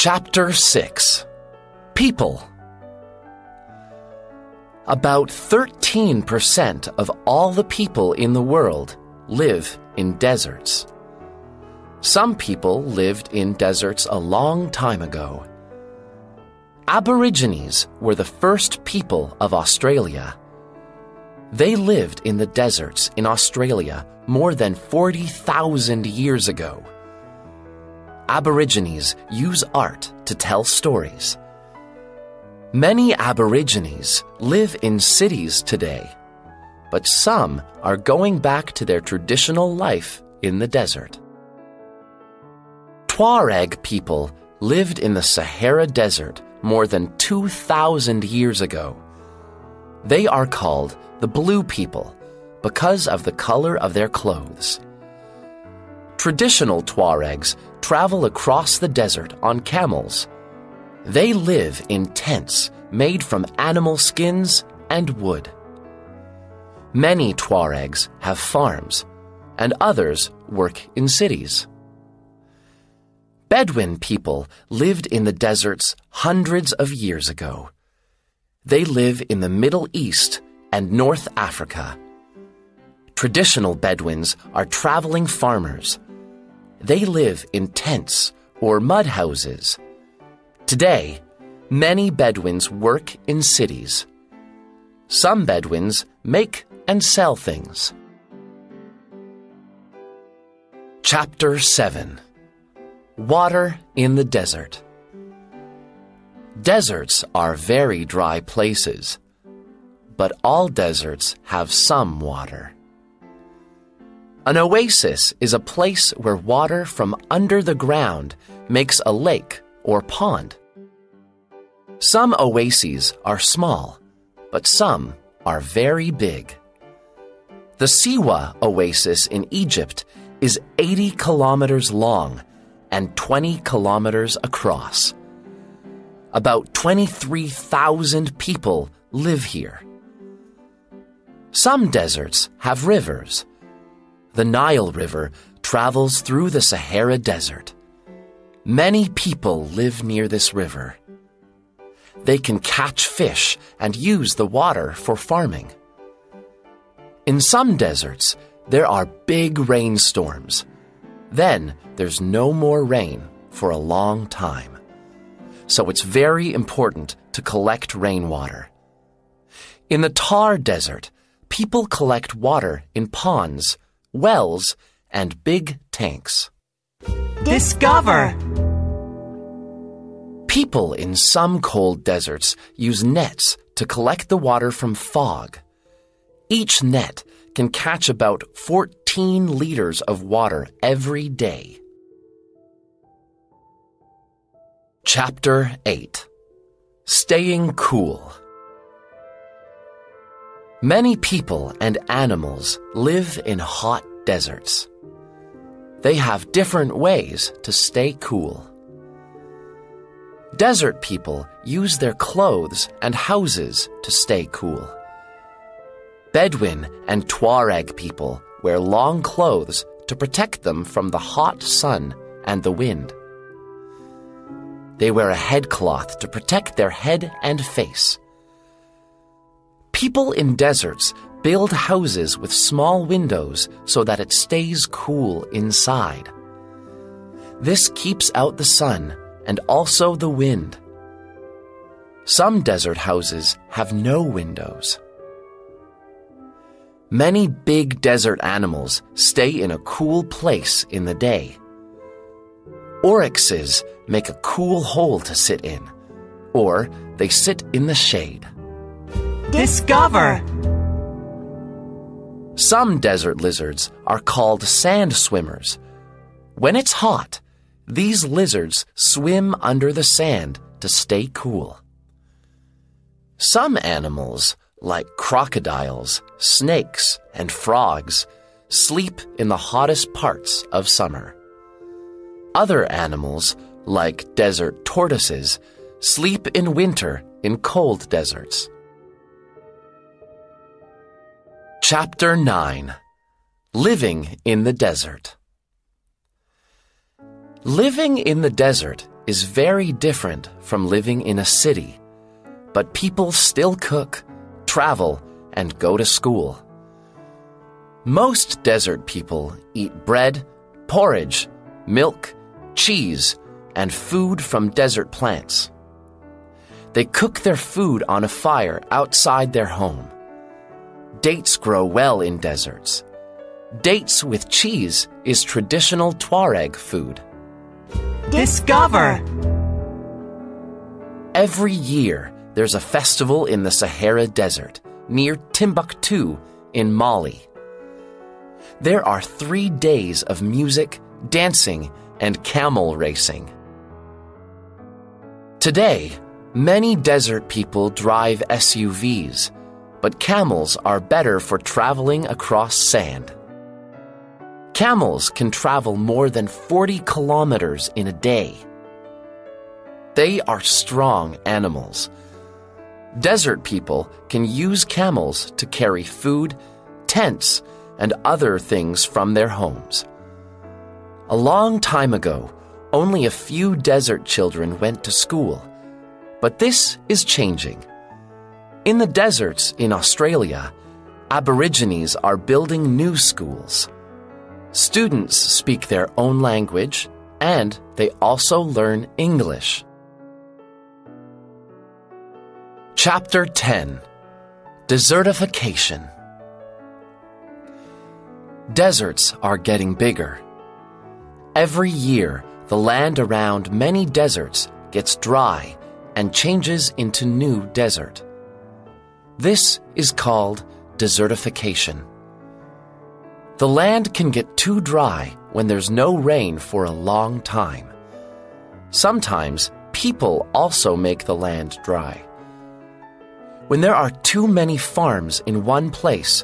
Chapter 6. People. About 13% of all the people in the world live in deserts. Some people lived in deserts a long time ago. Aborigines were the first people of Australia. They lived in the deserts in Australia more than 40,000 years ago. Aborigines use art to tell stories. Many Aborigines live in cities today, but some are going back to their traditional life in the desert. Tuareg people lived in the Sahara Desert more than 2,000 years ago. They are called the Blue people because of the color of their clothes. Traditional Tuaregs travel across the desert on camels. They live in tents made from animal skins and wood. Many Tuaregs have farms, and others work in cities. Bedouin people lived in the deserts hundreds of years ago. They live in the Middle East and North Africa. Traditional Bedouins are traveling farmers. They live in tents or mud houses. Today, many Bedouins work in cities. Some Bedouins make and sell things. Chapter 7. Water in the desert. Deserts are very dry places, but all deserts have some water. An oasis is a place where water from under the ground makes a lake or pond. Some oases are small, but some are very big. The Siwa oasis in Egypt is 80 kilometers long and 20 kilometers across. About 23,000 people live here. Some deserts have rivers. The Nile River travels through the Sahara Desert. Many people live near this river. They can catch fish and use the water for farming. In some deserts, there are big rainstorms. Then there's no more rain for a long time. So it's very important to collect rainwater. In the Thar Desert, people collect water in ponds, wells, and big tanks. Discover! People in some cold deserts use nets to collect the water from fog. Each net can catch about 14 liters of water every day. Chapter 8. Staying cool. Many people and animals live in hot deserts. They have different ways to stay cool. Desert people use their clothes and houses to stay cool. Bedouin and Tuareg people wear long clothes to protect them from the hot sun and the wind. They wear a headcloth to protect their head and face. People in deserts build houses with small windows so that it stays cool inside. This keeps out the sun and also the wind. Some desert houses have no windows. Many big desert animals stay in a cool place in the day. Oryxes make a cool hole to sit in, or they sit in the shade. Discover! Some desert lizards are called sand swimmers. When it's hot, these lizards swim under the sand to stay cool. Some animals, like crocodiles, snakes, and frogs, sleep in the hottest parts of summer. Other animals, like desert tortoises, sleep in winter in cold deserts. Chapter 9. Living in the Desert. Living in the desert is very different from living in a city, but people still cook, travel, and go to school. Most desert people eat bread, porridge, milk, cheese, and food from desert plants. They cook their food on a fire outside their home. Dates grow well in deserts. Dates with cheese is traditional Tuareg food. Discover. Every year, there's a festival in the Sahara Desert near Timbuktu in Mali. There are 3 days of music, dancing, and camel racing. Today, many desert people drive SUVs, but camels are better for traveling across sand. Camels can travel more than 40 kilometers in a day. They are strong animals. Desert people can use camels to carry food, tents, and other things from their homes. A long time ago, only a few desert children went to school, but this is changing. In the deserts in Australia, Aborigines are building new schools. Students speak their own language, and they also learn English. Chapter 10. Desertification. Deserts are getting bigger. Every year, the land around many deserts gets dry and changes into new desert. This is called desertification. The land can get too dry when there's no rain for a long time. Sometimes people also make the land dry. When there are too many farms in one place,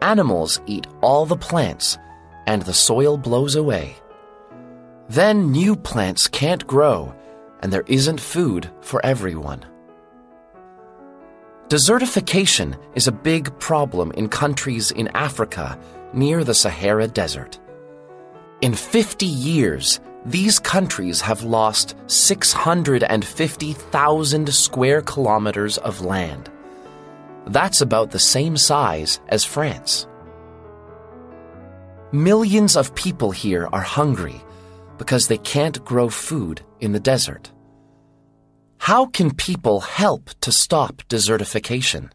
animals eat all the plants and the soil blows away. Then new plants can't grow and there isn't food for everyone. Desertification is a big problem in countries in Africa near the Sahara Desert. In 50 years, these countries have lost 650,000 square kilometers of land. That's about the same size as France. Millions of people here are hungry because they can't grow food in the desert. How can people help to stop desertification?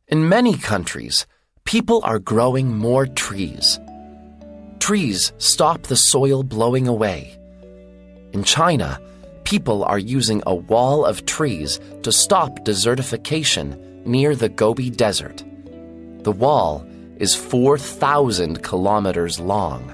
In many countries, people are growing more trees. Trees stop the soil blowing away. In China, people are using a wall of trees to stop desertification near the Gobi Desert. The wall is 4,000 kilometers long.